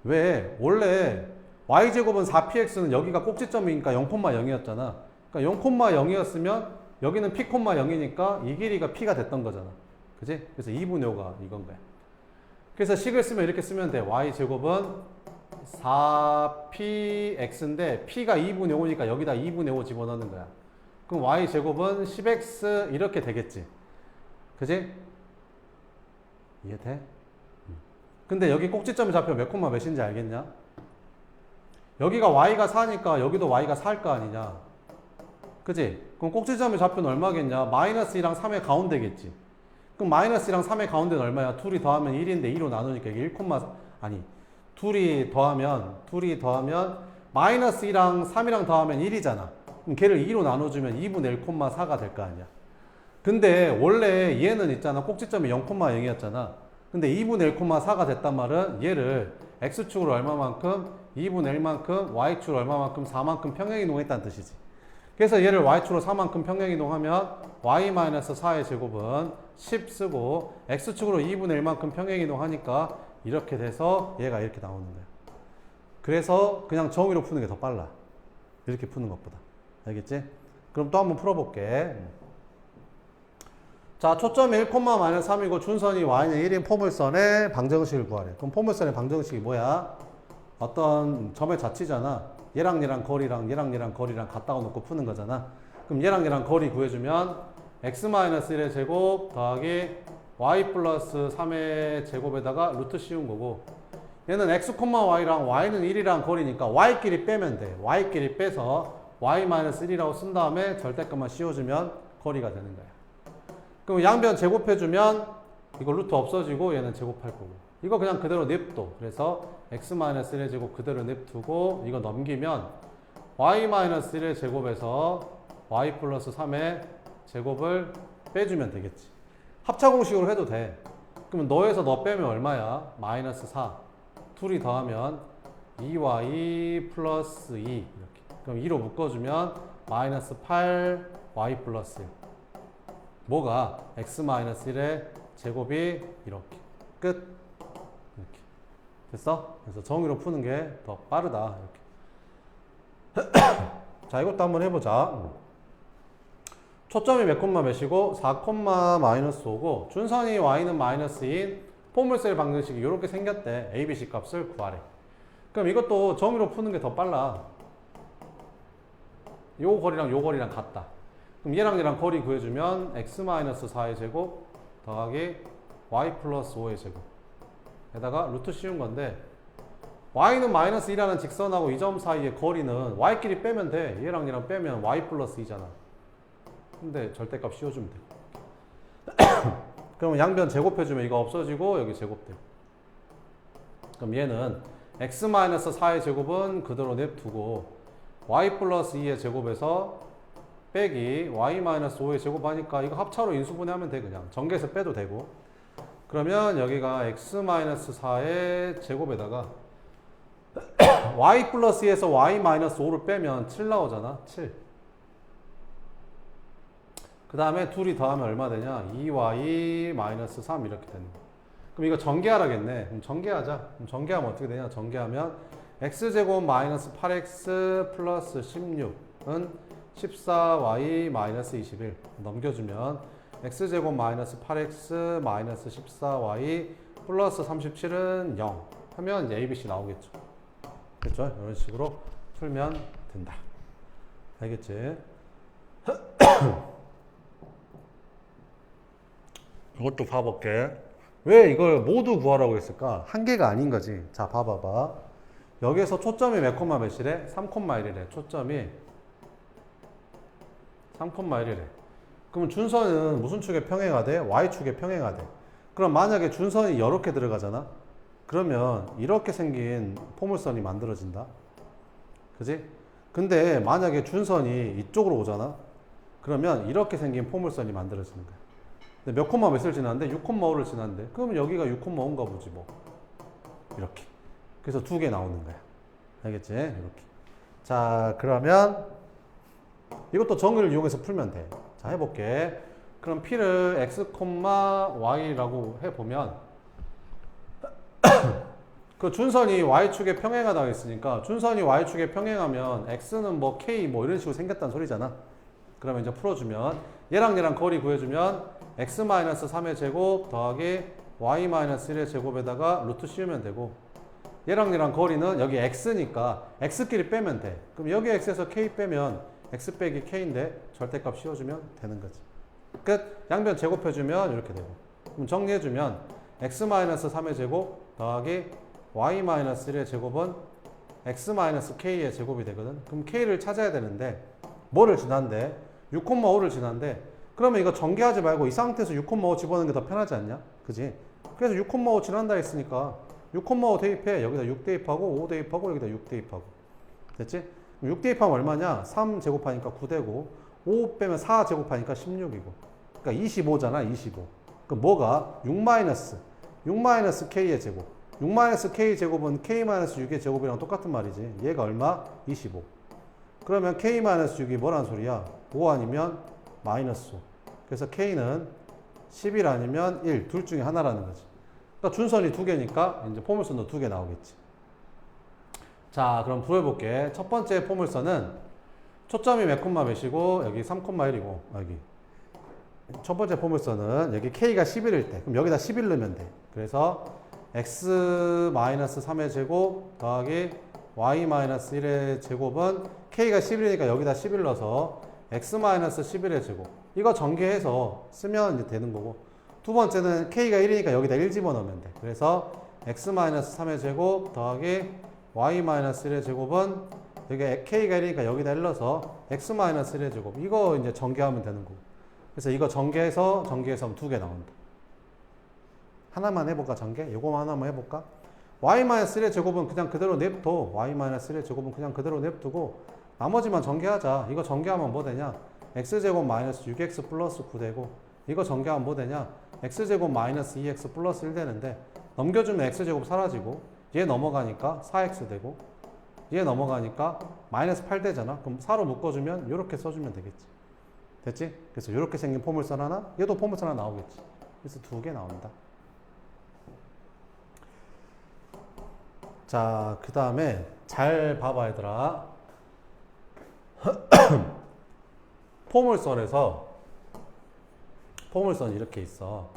Speaker 1: 왜? 원래 Y제곱은 4PX는 여기가 꼭지점이니까 0,0이었잖아. 그러니까 0,0이었으면 여기는 P,0이니까 이 길이가 P가 됐던 거잖아. 그지? 그래서 2분의 5가 이건 거야. 그래서 식을 쓰면 이렇게 쓰면 돼. Y제곱은 4PX인데 P가 2분의 5니까 여기다 2분의 5 집어넣는 거야. 그럼 y제곱은 10x 이렇게 되겠지. 그지? 이해돼? 근데 여기 꼭지점이 잡혀 몇 콤마 몇인지 알겠냐? 여기가 y가 4니까 여기도 y가 4일 거 아니냐? 그지? 그럼 꼭지점이 잡혀는 얼마겠냐? 마이너스 2랑 3의 가운데겠지. 그럼 마이너스 2랑 3의 가운데는 얼마야? 둘이 더하면 1인데 2로 나누니까 이게 1, 아니 둘이 더하면 마이너스 2랑 3이랑 더하면 1이잖아. 그럼 걔를 2로 나눠주면 2분의 1,4가 될 거 아니야. 근데 원래 얘는 있잖아. 꼭지점이 0,0이었잖아. 근데 2분의 1,4가 됐단 말은 얘를 x축으로 얼마만큼? 2분의 1만큼, y축으로 얼마만큼? 4만큼 평행이동했다는 뜻이지. 그래서 얘를 y축으로 4만큼 평행이동하면 y-4의 제곱은 10 쓰고 x축으로 2분의 1만큼 평행이동하니까 이렇게 돼서 얘가 이렇게 나오는 거야. 그래서 그냥 정의로 푸는 게 더 빨라. 이렇게 푸는 것보다. 알겠지? 그럼 또 한번 풀어볼게. 자, 초점이 1,-3이고 준선이 y는 1인 포물선의 방정식을 구하래. 그럼 포물선의 방정식이 뭐야? 어떤 점의 자치잖아. 얘랑 얘랑 거리랑 얘랑 얘랑 거리랑 갖다가 놓고 푸는 거잖아. 그럼 얘랑 얘랑 거리 구해주면 x-1의 제곱 더하기 y 플러스 3의 제곱에다가 루트 씌운 거고, 얘는 x, y랑 y는 1이랑 거리니까 y끼리 빼면 돼. y끼리 빼서 y-1이라고 쓴 다음에 절대값만 씌워주면 거리가 되는 거야. 그럼 양변 제곱해주면 이거 루트 없어지고 얘는 제곱할 거고, 이거 그냥 그대로 냅둬. 그래서 x-1의 제곱 그대로 냅두고 이거 넘기면 y-1의 제곱에서 y 플러스 3의 제곱을 빼주면 되겠지. 합차공식으로 해도 돼. 그러면 너에서 너 빼면 얼마야? 마이너스 4. 둘이 더하면 2y 플러스 2 이렇게. 그럼 2로 묶어주면 마이너스 8y 플러스 1. 뭐가? x-1의 제곱이 이렇게. 끝. 이렇게. 됐어? 그래서 정의로 푸는 게 더 빠르다. 이렇게. 자, 이것도 한번 해보자. 초점이 몇 콤마 몇이고 4,-5고 준선이 y는 마이너스인 포물선의 방정식이 이렇게 생겼대. a, b, c 값을 구하래. 그럼 이것도 정의로 푸는 게 더 빨라. 요 거리랑 요 거리랑 같다. 그럼 얘랑 얘랑 거리 구해주면 x-4의 제곱 더하기 y 플러스 5의 제곱 에다가 루트 씌운 건데, y는 마이너스 2라는 직선하고 이 점 사이의 거리는 y끼리 빼면 돼. 얘랑 얘랑 빼면 y 플러스 2잖아. 근데 절대값 씌워주면 돼. 그럼 양변 제곱해주면 이거 없어지고 여기 제곱돼. 그럼 얘는 x-4의 제곱은 그대로 냅두고 y 플러스 2의 제곱에서 빼기 y-5의 제곱하니까 이거 합차로 인수분해하면 돼. 그냥 전개해서 빼도 되고. 그러면 여기가 x-4의 제곱에다가 y 플러스 2에서 y-5를 빼면 7 나오잖아. 7. 그 다음에 둘이 더하면 얼마 되냐? 2y-3 이렇게 되는 거야. 그럼 이거 전개하라겠네. 그럼 전개하자. 그럼 전개하면 어떻게 되냐? 전개하면 x제곱 마이너스 8x 플러스 16은 14y-21 넘겨주면 x제곱 마이너스 8x 마이너스 14y 플러스 37은 0 하면 이제 ABC 나오겠죠. 그렇죠? 이런 식으로 풀면 된다. 알겠지? 이것도 봐볼게. 왜 이걸 모두 구하라고 했을까? 한 개가 아닌 거지. 자, 봐봐봐. 여기에서 초점이 몇 콤마 몇이래? 3,1이래. 초점이 3,1이래. 그럼 준선은 무슨 축에 평행가 돼? Y축에 평행가 돼. 그럼 만약에 준선이 이렇게 들어가잖아? 그러면 이렇게 생긴 포물선이 만들어진다. 그지? 근데 만약에 준선이 이쪽으로 오잖아? 그러면 이렇게 생긴 포물선이 만들어지는 거야. 근데 몇 콤마 몇을 지났는데? 6,5를 지났는데? 그러면 여기가 6,5인가 보지 뭐. 이렇게. 그래서 두 개 나오는 거야. 알겠지? 이렇게. 자, 그러면 이것도 정의를 이용해서 풀면 돼. 자, 해볼게. 그럼 P를 x, y라고 해보면 그 준선이 y축에 평행하다고 했으니까 준선이 y축에 평행하면 x는 뭐 k 뭐 이런 식으로 생겼다는 소리잖아. 그러면 이제 풀어주면 얘랑 얘랑 거리 구해주면 x-3의 제곱 더하기 y-1의 제곱에다가 루트 씌우면 되고, 얘랑 얘랑 거리는 여기 x니까 x끼리 빼면 돼. 그럼 여기 x에서 k 빼면 x 빼기 k인데 절대값 씌워주면 되는 거지. 끝. 양변 제곱해주면 이렇게 되고. 그럼 정리해주면 x-3의 제곱 더하기 y-1의 제곱은 x-k의 제곱이 되거든. 그럼 k를 찾아야 되는데 뭐를 지난데? 6,5를 지난데, 그러면 이거 전개하지 말고 이 상태에서 6,5 집어넣는 게 더 편하지 않냐? 그지? 그래서 6,5 지난다 했으니까 6,5 대입해. 여기다 6 대입하고 5 대입하고 여기다 6 대입하고. 됐지? 6 대입하면 얼마냐? 3 제곱하니까 9 되고 5 빼면 4 제곱하니까 16이고. 그러니까 25잖아. 25. 그럼 뭐가? 6 k의 제곱. 6 k 제곱은 k-6의 제곱이랑 똑같은 말이지. 얘가 얼마? 25. 그러면 k-6이 뭐란 소리야? 5 아니면 마이너스 5. 그래서 k는 11 아니면 1. 둘 중에 하나라는 거지. 그러니까 준선이 두 개니까 이제 포물선도 두 개 나오겠지. 자, 그럼 풀어볼게. 첫 번째 포물선은 초점이 몇 콤마 몇이고 여기 3,1이고 여기 첫 번째 포물선은 여기 K가 11일 때 그럼 여기다 11 넣으면 돼. 그래서 x-3의 제곱 더하기 y-1의 제곱은 K가 11이니까 여기다 11 넣어서 x-11의 제곱 이거 전개해서 쓰면 이제 되는 거고 두 번째는 K가 1이니까 여기다 1 집어넣으면 돼. 그래서 x-3의 제곱 더하기 y-1의 제곱은 여기 K가 1이니까 여기다 1 넣어서 x-1의 제곱 이거 이제 전개하면 되는 거고 그래서 이거 전개해서 하면 두 개 나온다. 하나만 해볼까 전개? 요거만 하나만 해볼까? y-1의 제곱은 그냥 그대로 냅둬. y-1의 제곱은 그냥 그대로 냅두고 나머지만 전개하자. 이거 전개하면 뭐 되냐? x제곱 마이너스 6x 플러스 9 되고 이거 전개하면 뭐 되냐? x제곱 마이너스 2x 플러스 1 되는데 넘겨주면 x제곱 사라지고 얘 넘어가니까 4x 되고 얘 넘어가니까 마이너스 8 되잖아. 그럼 4로 묶어주면 이렇게 써주면 되겠지. 됐지? 그래서 이렇게 생긴 포물선 하나 얘도 포물선 하나 나오겠지. 그래서 두 개 나온다. 자, 그 다음에 잘 봐봐 얘들아. 포물선에서 포물선이 이렇게 있어.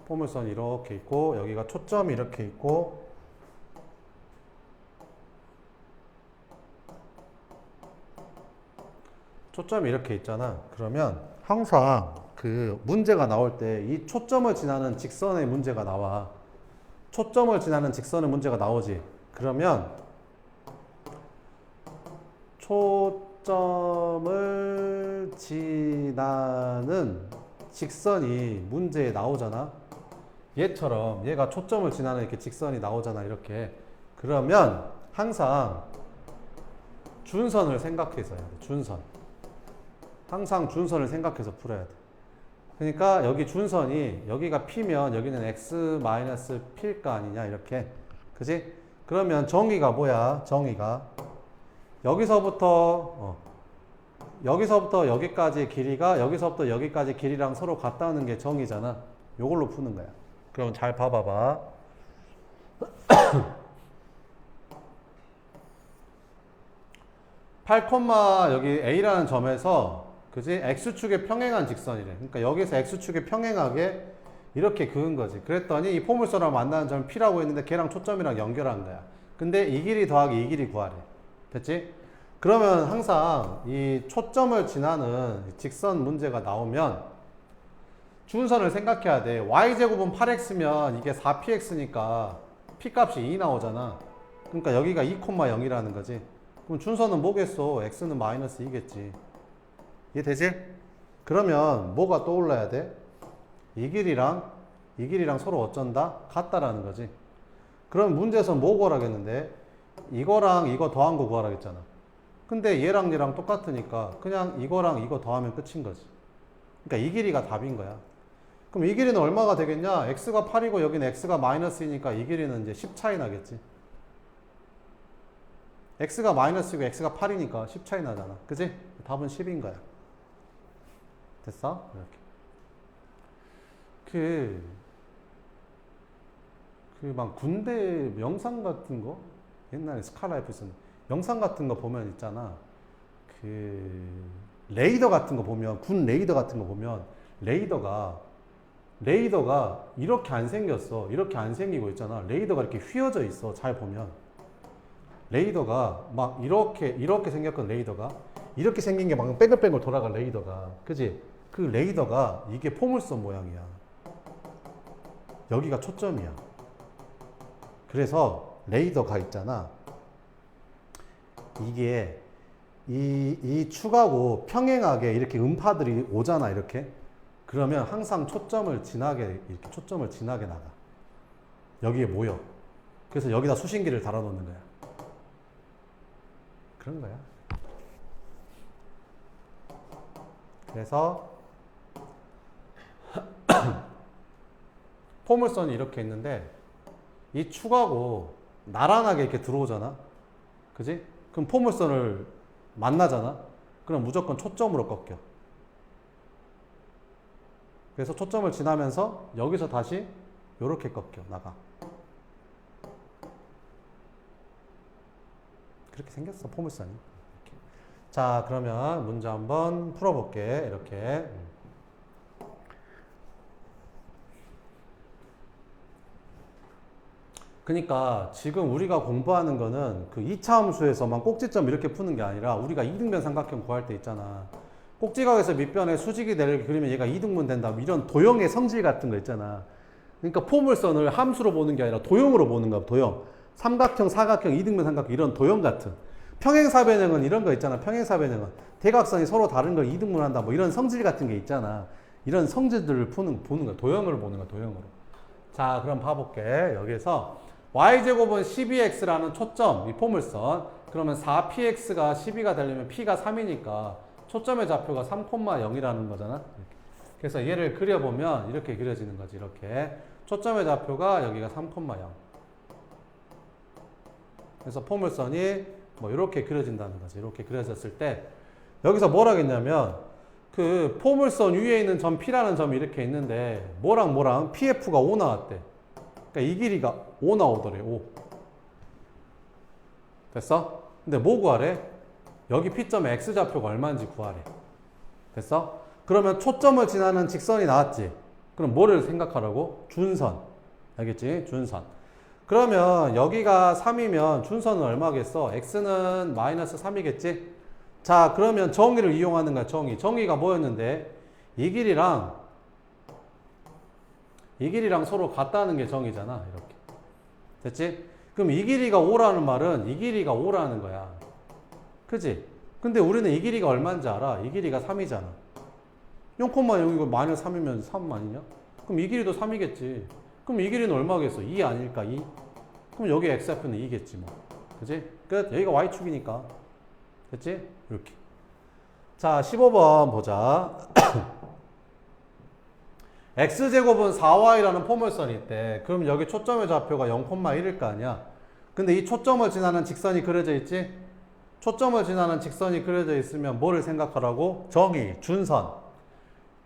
Speaker 1: 포물선이 이렇게 있고 여기가 초점이 이렇게 있고 초점이 이렇게 있잖아. 그러면 항상 그 문제가 나올 때 이 초점을 지나는 직선의 문제가 나와. 초점을 지나는 직선의 문제가 나오지. 그러면 초점을 지나는 직선이 문제에 나오잖아. 얘처럼 얘가 초점을 지나는 이렇게 직선이 나오잖아. 이렇게. 그러면 항상 준선을 생각해서 해야 돼. 준선. 항상 준선을 생각해서 풀어야 돼. 그러니까 여기 준선이 여기가 P면 여기는 X-P일까 아니냐 이렇게. 그지? 그러면 정의가 뭐야? 정의가 여기서부터 여기까지의 길이가 여기서부터 여기까지 길이랑 서로 같다는 게 정의잖아. 요걸로 푸는 거야. 그럼 잘 봐봐봐. 8, 여기 A라는 점에서 그지? X축에 평행한 직선이래. 그러니까 여기서 X축에 평행하게 이렇게 그은 거지. 그랬더니 이 포물선을 만나는 점을 P라고 했는데 걔랑 초점이랑 연결한 거야. 근데 이 길이 더하기 이 길이 구하래. 됐지? 그러면 항상 이 초점을 지나는 직선 문제가 나오면 준선을 생각해야 돼. y제곱은 8x면 이게 4px니까 P값이 2 나오잖아. 그러니까 여기가 2,0이라는 거지. 그럼 준선은 뭐겠어? x는 마이너스 2겠지. 이해되지? 그러면 뭐가 떠올라야 돼? 이 길이랑 서로 어쩐다? 같다라는 거지. 그럼 문제에서 뭐 구하라겠는데? 이거랑 이거 더한 거 구하라겠잖아. 근데 얘랑 얘랑 똑같으니까 그냥 이거랑 이거 더하면 끝인 거지. 그러니까 이 길이가 답인 거야. 그럼 이 길이는 얼마가 되겠냐? x가 8이고 여기는 x가 마이너스이니까 이 길이는 이제 10 차이 나겠지. x가 마이너스이고 x가 8이니까 10 차이 나잖아. 그지? 답은 10인 거야. 됐어? 이렇게. 막 군대 영상 같은 거? 옛날에 스카라이프에서는 영상 같은 거 보면 있잖아. 레이더 같은 거 보면, 군 레이더 같은 거 보면, 레이더가 이렇게 안 생겼어. 이렇게 안 생기고 있잖아. 레이더가 이렇게 휘어져 있어. 잘 보면. 레이더가 막 이렇게 생겼건 레이더가. 이렇게 생긴 게 막 뺑글뺑글 돌아가 레이더가. 그지? 그 레이더가 이게 포물선 모양이야. 여기가 초점이야. 그래서 레이더가 있잖아. 이게 이 축하고 평행하게 이렇게 음파들이 오잖아. 이렇게. 그러면 항상 초점을 지나게 나가. 여기에 모여. 그래서 여기다 수신기를 달아 놓는 거야. 그런 거야. 그래서 포물선이 이렇게 있는데 이 축하고 나란하게 이렇게 들어오잖아. 그지? 그럼 포물선을 만나잖아. 그럼 무조건 초점으로 꺾여. 그래서 초점을 지나면서 여기서 다시 이렇게 꺾여 나가. 그렇게 생겼어 포물선이. 이렇게. 자 그러면 문제 한번 풀어볼게. 이렇게 그러니까 지금 우리가 공부하는 거는 그 2차 함수에서만 꼭지점 이렇게 푸는 게 아니라 우리가 이등변 삼각형 구할 때 있잖아. 꼭지각에서 밑변에 수직이 내리게 그리면 얘가 이등분 된다. 이런 도형의 성질 같은 거 있잖아. 그러니까 포물선을 함수로 보는 게 아니라 도형으로 보는 거야. 도형. 삼각형, 사각형, 이등변 삼각형 이런 도형 같은. 평행사변형은 이런 거 있잖아. 평행사변형은 대각선이 서로 다른 걸 이등분한다. 뭐 이런 성질 같은 게 있잖아. 이런 성질들을 보는 거야. 도형으로 보는 거야. 도형으로. 자, 그럼 봐볼게. 여기서 y제곱은 12x라는 초점, 이 포물선. 그러면 4px가 12가 되려면 p가 3이니까 초점의 좌표가 3,0이라는 거잖아. 이렇게. 그래서 얘를 그려보면 이렇게 그려지는 거지. 이렇게. 초점의 좌표가 여기가 3,0. 그래서 포물선이 뭐 이렇게 그려진다는 거지. 이렇게 그려졌을 때 여기서 뭐라 했냐면 그 포물선 위에 있는 점 P라는 점이 이렇게 있는데 뭐랑 PF가 5 나왔대. 그러니까 이 길이가 5 나오더래. 5. 됐어? 근데 뭐 구하래? 여기 P점의 X좌표가 얼마인지 구하래. 됐어? 그러면 초점을 지나는 직선이 나왔지? 그럼 뭐를 생각하라고? 준선. 알겠지? 준선. 그러면 여기가 3이면 준선은 얼마겠어? X는 마이너스 3이겠지? 자, 그러면 정의를 이용하는 거야, 정의. 정의가 뭐였는데? 이 길이랑 서로 같다는 게 정의잖아. 이렇게. 됐지? 그럼 이 길이가 5라는 말은 이 길이가 5라는 거야. 그지? 근데 우리는 이 길이가 얼마인지 알아? 이 길이가 3이잖아. 0,0이고 마이너스 3이면 3 아니냐? 그럼 이 길이도 3이겠지. 그럼 이 길이는 얼마겠어? 2 아닐까? 2? 그럼 여기 x좌표는 2겠지 뭐. 그지? 끝. 여기가 y축이니까. 됐지? 이렇게. 자, 15번 보자. x제곱은 4y라는 포물선이 있대. 그럼 여기 초점의 좌표가 0,1일 거 아니야. 근데 이 초점을 지나는 직선이 그려져 있지? 초점을 지나는 직선이 그려져 있으면 뭐를 생각하라고? 정의, 준선.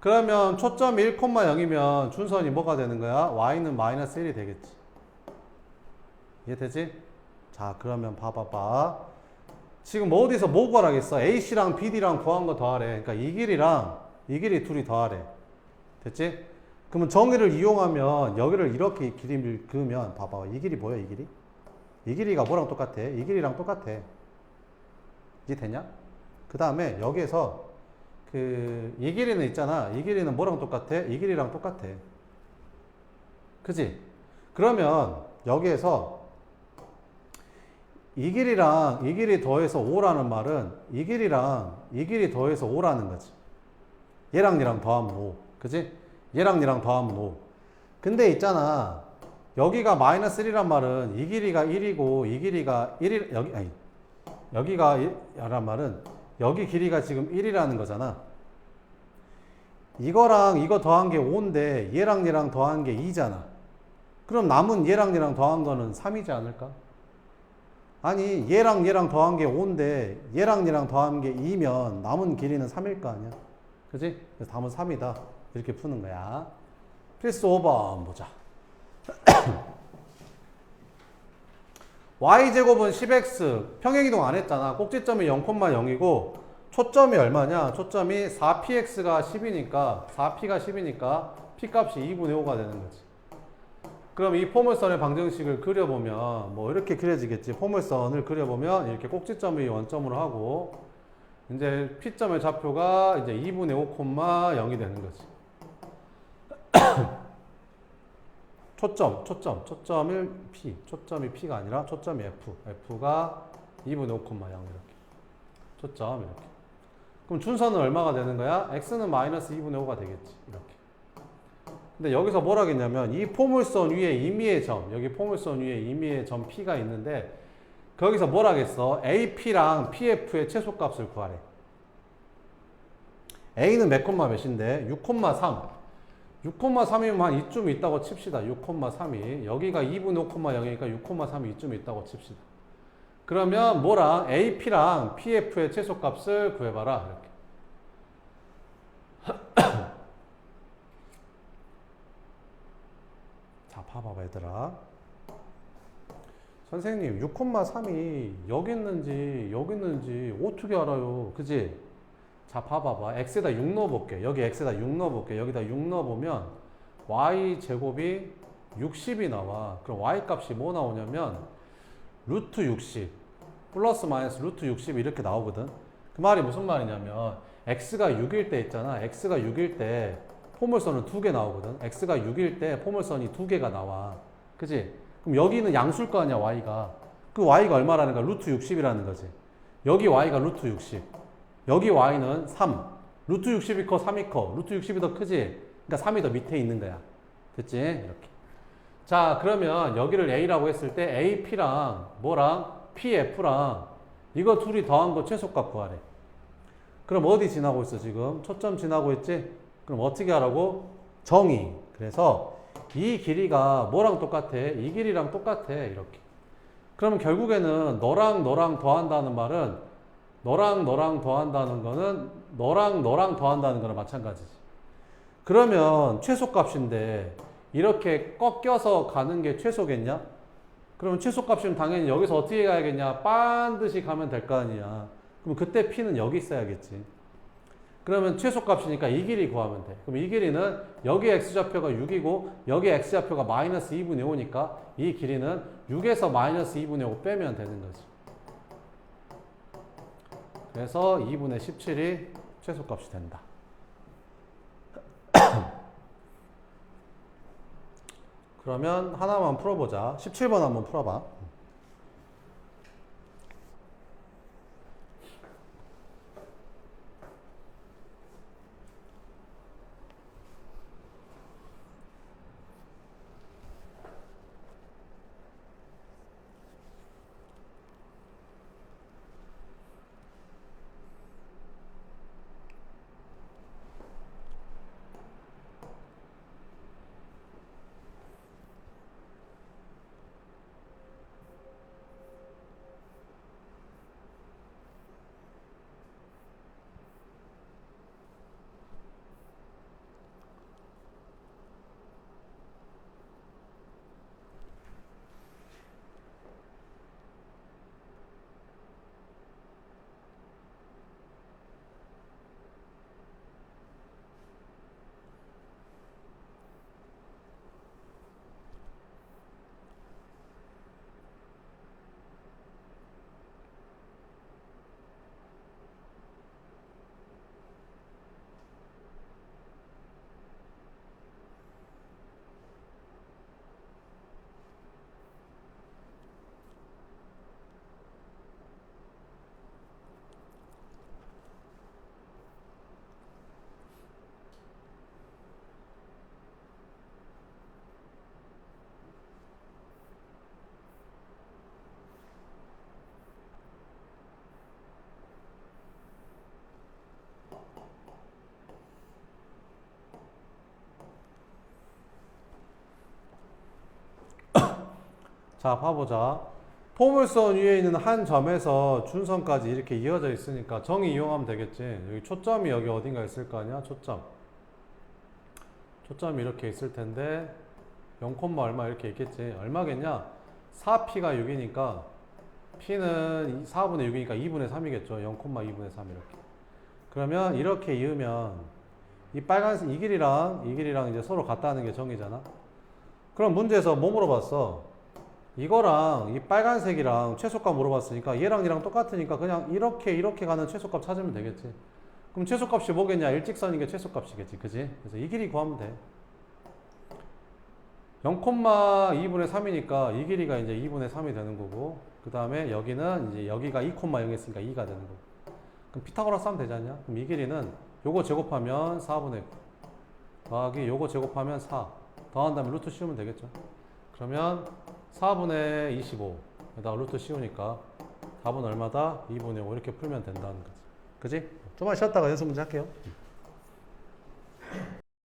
Speaker 1: 그러면 초점이 1,0이면 준선이 뭐가 되는 거야? y는 마이너스 1이 되겠지. 이해되지? 자, 그러면 봐봐봐. 지금 뭐 어디서 뭐 구하라겠어? AC랑 BD랑 구한 거 더하래. 그러니까 이 길이랑 이 길이 둘이 더하래. 됐지? 그러면 정의를 이용하면 여기를 이렇게 길이를 그으면 봐봐. 이 길이 뭐야? 이 길이? 이 길이가 뭐랑 똑같아? 이 길이랑 똑같아. 이해 되냐? 그 다음에 여기에서 이 길이는 있잖아. 이 길이는 뭐랑 똑같아? 이 길이랑 똑같아. 그지? 그러면 여기에서 이 길이랑 이 길이 더해서 5라는 말은 이 길이랑 이 길이 더해서 5라는 거지. 얘랑 얘랑 더하면 5. 그지? 얘랑 얘랑 더하면 5. 근데 있잖아. 여기가 마이너스 1이란 말은 이 길이가 1이고 이 길이가 1이 여기가 1이란 말은 여기 길이가 지금 1이라는 거잖아. 이거랑 이거 더한 게 5인데 얘랑 얘랑 더한 게 2잖아. 그럼 남은 얘랑 얘랑 더한 거는 3이지 않을까? 아니 얘랑 얘랑 더한 게 5인데 얘랑 얘랑 더한 게 2면 남은 길이는 3일 거 아니야. 그지? 그래서 답은 3이다. 이렇게 푸는 거야. 필수 5번 보자. y제곱은 10x 평행이동 안 했잖아. 꼭지점이 0,0이고 초점이 얼마냐? 초점이 4px가 10이니까 4p가 10이니까 p값이 2분의 5가 되는 거지. 그럼 이 포물선의 방정식을 그려보면 뭐 이렇게 그려지겠지. 포물선을 그려보면 이렇게 꼭지점이 원점으로 하고 이제 p점의 좌표가 이제 2분의 5,0이 되는 거지. 초점이 P, 초점이 P가 아니라 초점이 F, F가 2분의 5,0 이렇게. 초점 이렇게. 그럼 준선은 얼마가 되는 거야? X는 마이너스 2분의 5가 되겠지. 이렇게. 근데 여기서 뭐라 했냐면 이 포물선 위에 임의의 점, 여기 포물선 위에 임의의 점 P가 있는데 거기서 뭐라 하겠어? AP랑 PF의 최소값을 구하래. A는 몇 콤마 몇인데? 6,3. 6,3이면 한 이쯤 있다고 칩시다. 6,3이. 여기가 2분의 5,0이니까 6,3이 이쯤 있다고 칩시다. 그러면 뭐랑 AP랑 PF의 최소값을 구해봐라. 이렇게. 자, 봐봐 얘들아. 선생님 6,3이 여기 있는지 어떻게 알아요? 그지? 자, 봐봐봐. x에다 6 넣어볼게. 여기 x에다 6 넣어볼게. 여기다 6 넣어보면 y 제곱이 60이 나와. 그럼 y 값이 뭐 나오냐면 루트 60 플러스 마이너스 루트 60 이렇게 나오거든. 그 말이 무슨 말이냐면 x가 6일 때 있잖아. x가 6일 때 포물선은 2개 나오거든. x가 6일 때 포물선이 2개가 나와. 그지? 그럼 여기는 양수일 거 아니야, y가. 그 y가 얼마라는 거야? 루트 60이라는 거지. 여기 y가 루트 60. 여기 y는 3. 루트 60이 커, 3이 커. 루트 60이 더 크지? 그러니까 3이 더 밑에 있는 거야. 됐지? 이렇게. 자, 그러면 여기를 a라고 했을 때 ap랑 뭐랑 pf랑 이거 둘이 더한 거 최소값 구하래. 그럼 어디 지나고 있어, 지금? 초점 지나고 있지? 그럼 어떻게 하라고? 정의. 그래서 이 길이가 뭐랑 똑같아? 이 길이랑 똑같아. 이렇게. 그러면 결국에는 너랑 더한다는 말은 너랑 더한다는 거는 너랑 더한다는 거랑 마찬가지지. 그러면 최소값인데 이렇게 꺾여서 가는 게 최소겠냐? 그러면 최소값이면 당연히 여기서 어떻게 가야겠냐? 반드시 가면 될 거 아니야. 그럼 그때 P는 여기 있어야겠지. 그러면 최소값이니까 이 길이 구하면 돼. 그럼 이 길이는 여기 x좌표가 6이고 여기 x좌표가 마이너스 2분의 5니까 이 길이는 6에서 마이너스 2분의 5 빼면 되는 거지. 그래서 2분의 17이 최소값이 된다. 그러면 하나만 풀어보자. 17번 한번 풀어봐. 자, 봐보자. 포물선 위에 있는 한 점에서 준선까지 이렇게 이어져 있으니까 정의 이용하면 되겠지. 여기 초점이 여기 어딘가 있을 거 아니야? 초점이 이렇게 있을 텐데 0, 얼마 이렇게 있겠지. 얼마겠냐? 4p가 6이니까 p는 4분의 6이니까 2분의 3이겠죠. 0, 2분의 3 이렇게. 그러면 이렇게 이으면 이 빨간색 이 길이랑 이제 서로 같다는 게 정의잖아. 그럼 문제에서 뭐 물어봤어? 이거랑 이 빨간색이랑 최소값 물어봤으니까 얘랑 똑같으니까 그냥 이렇게 가는 최소값 찾으면 되겠지. 그럼 최소값이 뭐겠냐? 일직선인 게 최소값이겠지. 그지? 그래서 이 길이 구하면 돼. 0,2분의 3이니까 이 길이가 이제 2분의 3이 되는 거고, 그 다음에 여기는 이제 여기가 2,0 했으니까 2가 되는 거고. 그럼 피타고라스 하면 되지 않냐? 그럼 이 길이는 요거 제곱하면 4분의 9 더하기 요거 제곱하면 4 더한 다음에 루트 씌우면 되겠죠. 그러면 4분의 25 에다가 루트 씌우니까 답은 얼마다? 2분의 5 이렇게 풀면 된다는 거지. 그지? 좀만 쉬었다가 연습 문제 할게요.